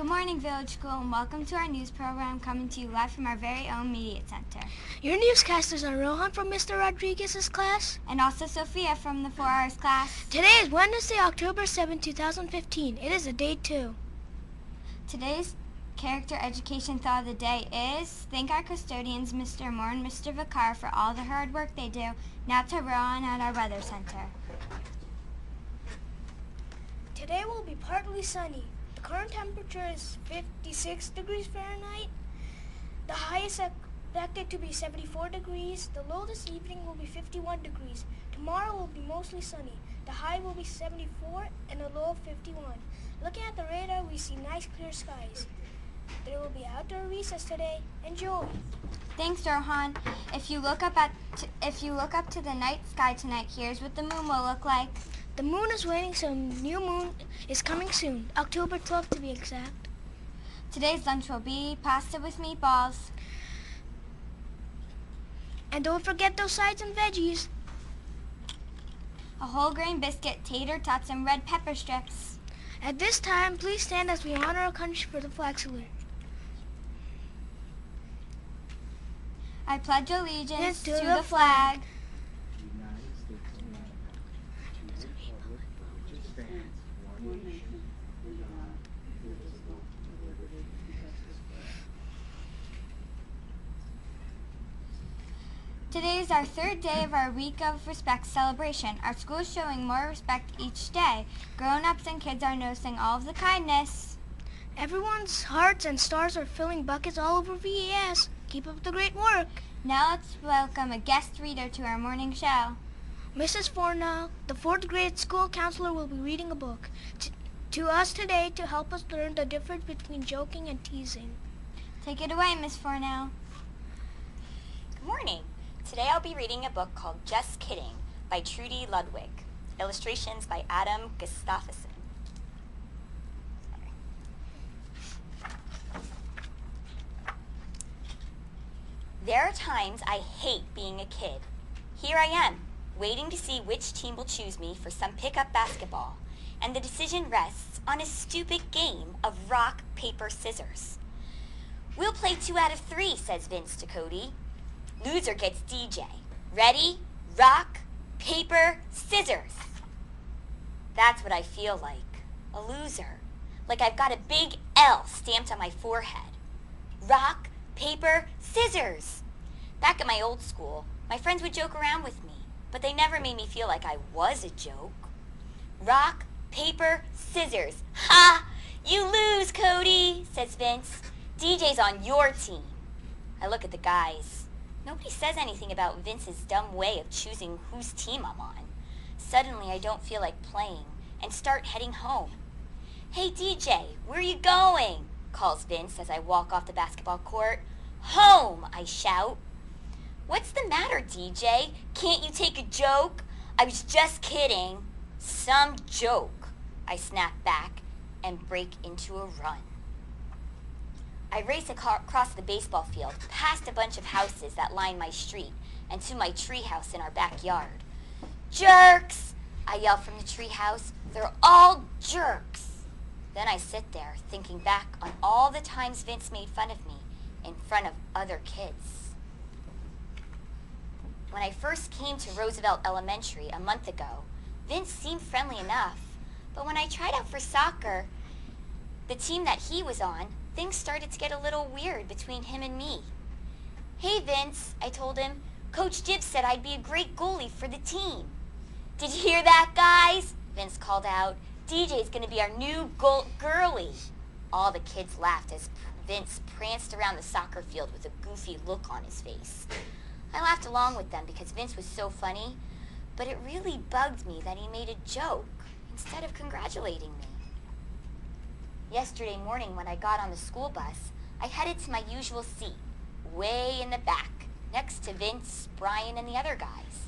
Good morning, Village School, and welcome to our news program coming to you live from our very own Media Center. Your newscasters are Rohan from Mr. Rodriguez's class. And also Sofia from the 4 Hours class. Today is Wednesday, October 7, 2015. It is a day 2. Today's character education thought of the day is, thank our custodians, Mr. Moore and Mr. Vicar, for all the hard work they do. Now to Rohan at our weather center. Today will be partly sunny. The current temperature is 56 degrees Fahrenheit. The high is expected to be 74 degrees. The low this evening will be 51 degrees. Tomorrow will be mostly sunny. The high will be 74 and a low of 51. Looking at the radar, we see nice clear skies. There will be outdoor recess today. Enjoy. Thanks, Rohan. If you look up to the night sky tonight, here's what the moon will look like. The moon is waning, so new moon is coming soon. October 12th to be exact. Today's lunch will be pasta with meatballs. And don't forget those sides and veggies. A whole grain biscuit, tater tots, and red pepper strips. At this time, please stand as we honor our country for the flag salute. I pledge allegiance to the flag Today is our 3rd day of our Week of Respect celebration. Our school is showing more respect each day. Grown-ups and kids are noticing all of the kindness. Everyone's hearts and stars are filling buckets all over VES. Keep up the great work. Now let's welcome a guest reader to our morning show. Mrs. Fornell, the 4th grade school counselor, will be reading a book to us today to help us learn the difference between joking and teasing. Take it away, Miss Fornell. Good morning. Today I'll be reading a book called Just Kidding by Trudy Ludwig. Illustrations by Adam Gustafsson. There are times I hate being a kid. Here I am, waiting to see which team will choose me for some pickup basketball, and the decision rests on a stupid game of rock, paper, scissors. We'll play 2 out of 3, says Vince to Cody. Loser gets DJ. Ready? Rock, paper, scissors. That's what I feel like. A loser. Like I've got a big L stamped on my forehead. Rock, paper, scissors. Back at my old school, my friends would joke around with me, but they never made me feel like I was a joke. Rock, paper, scissors. Ha! You lose, Cody, says Vince. DJ's on your team. I look at the guys. Nobody says anything about Vince's dumb way of choosing whose team I'm on. Suddenly, I don't feel like playing and start heading home. Hey, DJ, where are you going? Calls Vince as I walk off the basketball court. Home, I shout. What's the matter, DJ? Can't you take a joke? I was just kidding. Some joke, I snap back and break into a run. I race across the baseball field, past a bunch of houses that line my street, and to my treehouse in our backyard. Jerks! I yell from the treehouse. They're all jerks. Then I sit there, thinking back on all the times Vince made fun of me in front of other kids. When I first came to Roosevelt Elementary a month ago, Vince seemed friendly enough, but when I tried out for soccer, The team that he was on, things started to get a little weird between him and me. "Hey, Vince," I told him, "Coach Gibbs said I'd be a great goalie for the team." "Did you hear that, guys?" Vince called out. "DJ's going to be our new girlie." All the kids laughed as Vince pranced around the soccer field with a goofy look on his face. I laughed along with them because Vince was so funny, but it really bugged me that he made a joke instead of congratulating me. Yesterday morning when I got on the school bus, I headed to my usual seat, way in the back, next to Vince, Brian, and the other guys.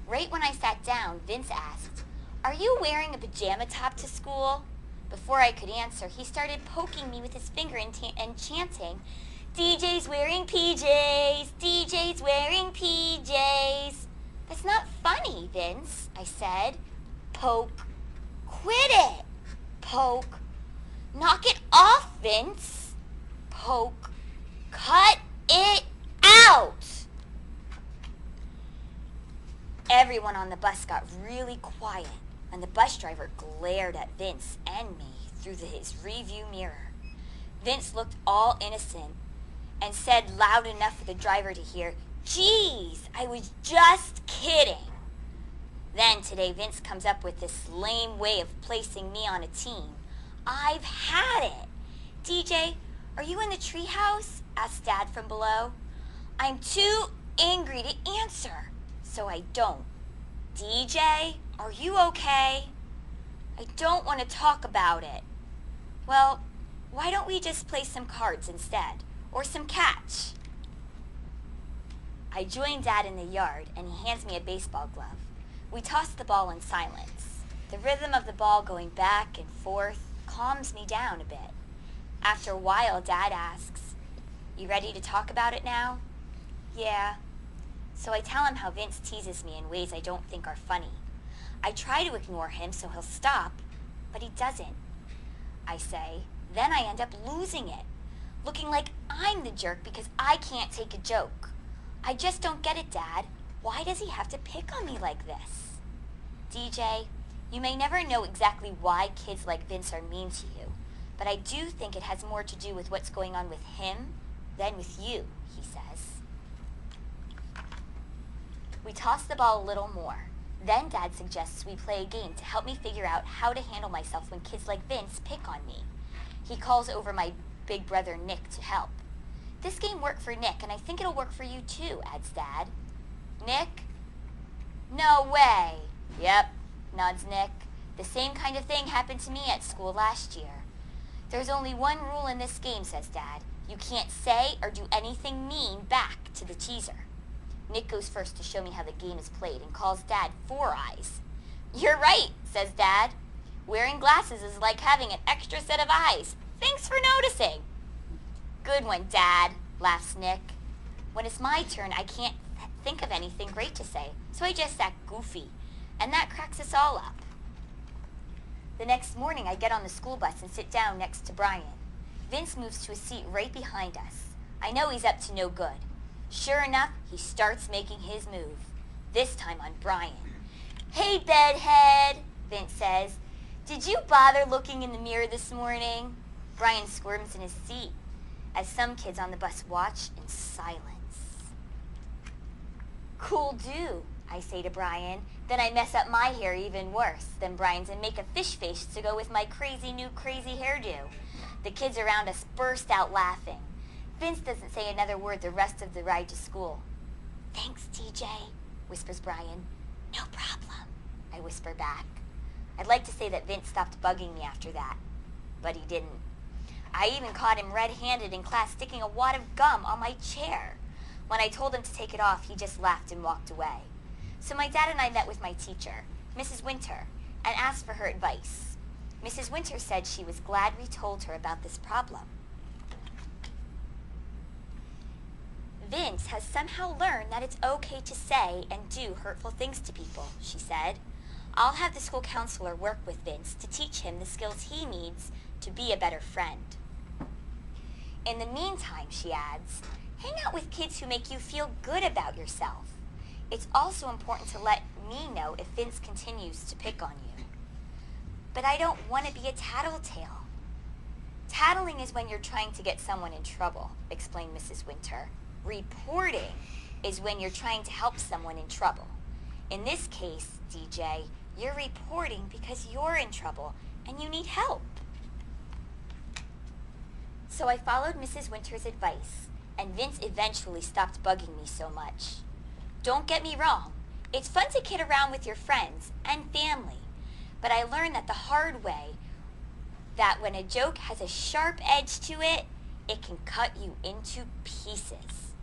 Right when I sat down, Vince asked, "Are you wearing a pajama top to school?" Before I could answer, he started poking me with his finger and chanting, "DJ's wearing PJs! DJ's wearing PJs!" "That's not funny, Vince," I said. Poke. "Quit it!" Poke. "Knock it off, Vince!" Poke. "Cut it out!" Everyone on the bus got really quiet, and the bus driver glared at Vince and me through his review mirror. Vince looked all innocent and said loud enough for the driver to hear, "Geez, I was just kidding." Then today Vince comes up with this lame way of placing me on a team. I've had it. "DJ, are you in the treehouse?" asked Dad from below. I'm too angry to answer, so I don't. "DJ, are you okay?" "I don't want to talk about it." "Well, why don't we just play some cards instead, or some catch?" I join Dad in the yard, and he hands me a baseball glove. We toss the ball in silence. The rhythm of the ball going back and forth calms me down a bit. After a while, Dad asks, "You ready to talk about it now?" "Yeah." So I tell him how Vince teases me in ways I don't think are funny. I try to ignore him so he'll stop, but he doesn't. I say, then I end up losing it, looking like I'm the jerk because I can't take a joke. "I just don't get it, Dad. Why does he have to pick on me like this?" "DJ, you may never know exactly why kids like Vince are mean to you, but I do think it has more to do with what's going on with him than with you," he says. We toss the ball a little more. Then Dad suggests we play a game to help me figure out how to handle myself when kids like Vince pick on me. He calls over my big brother Nick to help. "This game worked for Nick, and I think it'll work for you too," adds Dad. "Nick?" "No way." "Yep," nods Nick. "The same kind of thing happened to me at school last year." "There's only one rule in this game," says Dad. "You can't say or do anything mean back to the teaser." Nick goes first to show me how the game is played and calls Dad 4 eyes. "You're right," says Dad. "Wearing glasses is like having an extra set of eyes. Thanks for noticing." "Good one, Dad," laughs Nick. When it's my turn, I can't think of anything great to say, so I just act goofy, and that cracks us all up. The next morning, I get on the school bus and sit down next to Brian. Vince moves to a seat right behind us. I know he's up to no good. Sure enough, he starts making his move, this time on Brian. "Hey, bedhead," Vince says. "Did you bother looking in the mirror this morning?" Brian squirms in his seat as some kids on the bus watch in silence. "Cool do," I say to Brian. Then I mess up my hair even worse than Brian's and make a fish face to go with my new crazy hairdo. The kids around us burst out laughing. Vince doesn't say another word the rest of the ride to school. "Thanks, TJ," whispers Brian. "No problem," I whisper back. I'd like to say that Vince stopped bugging me after that, but he didn't. I even caught him red-handed in class sticking a wad of gum on my chair. When I told him to take it off, he just laughed and walked away. So my dad and I met with my teacher, Mrs. Winter, and asked for her advice. Mrs. Winter said she was glad we told her about this problem. "Vince has somehow learned that it's okay to say and do hurtful things to people," she said. "I'll have the school counselor work with Vince to teach him the skills he needs to be a better friend. In the meantime," she adds, "hang out with kids who make you feel good about yourself. It's also important to let me know if Vince continues to pick on you." "But I don't want to be a tattletale." Tattling is when you're trying to get someone in trouble, explained Mrs. Winter. Reporting is when you're trying to help someone in trouble. In this case, DJ, you're reporting because you're in trouble and you need help. So I followed Mrs. Winter's advice, and Vince eventually stopped bugging me so much. Don't get me wrong, it's fun to kid around with your friends and family, but I learned that the hard way that when a joke has a sharp edge to it, it can cut you into pieces.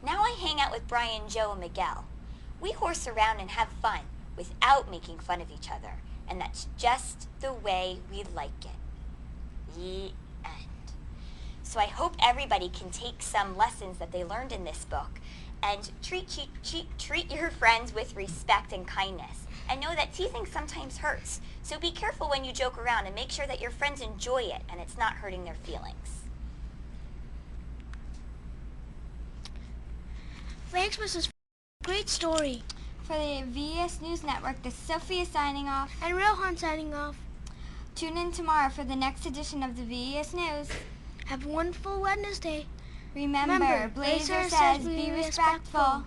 Now I hang out with Brian, Joe, and Miguel. We horse around and have fun without making fun of each other, and that's just the way we like it. The end. So I hope everybody can take some lessons that they learned in this book and treat your friends with respect and kindness. And know that teasing sometimes hurts. So be careful when you joke around and make sure that your friends enjoy it and it's not hurting their feelings. Thanks, Mrs. Great story. For the VES News Network, this is Sofia signing off. And Rohan signing off. Tune in tomorrow for the next edition of the VES News. Have a wonderful Wednesday. Remember, Blazer says be respectful.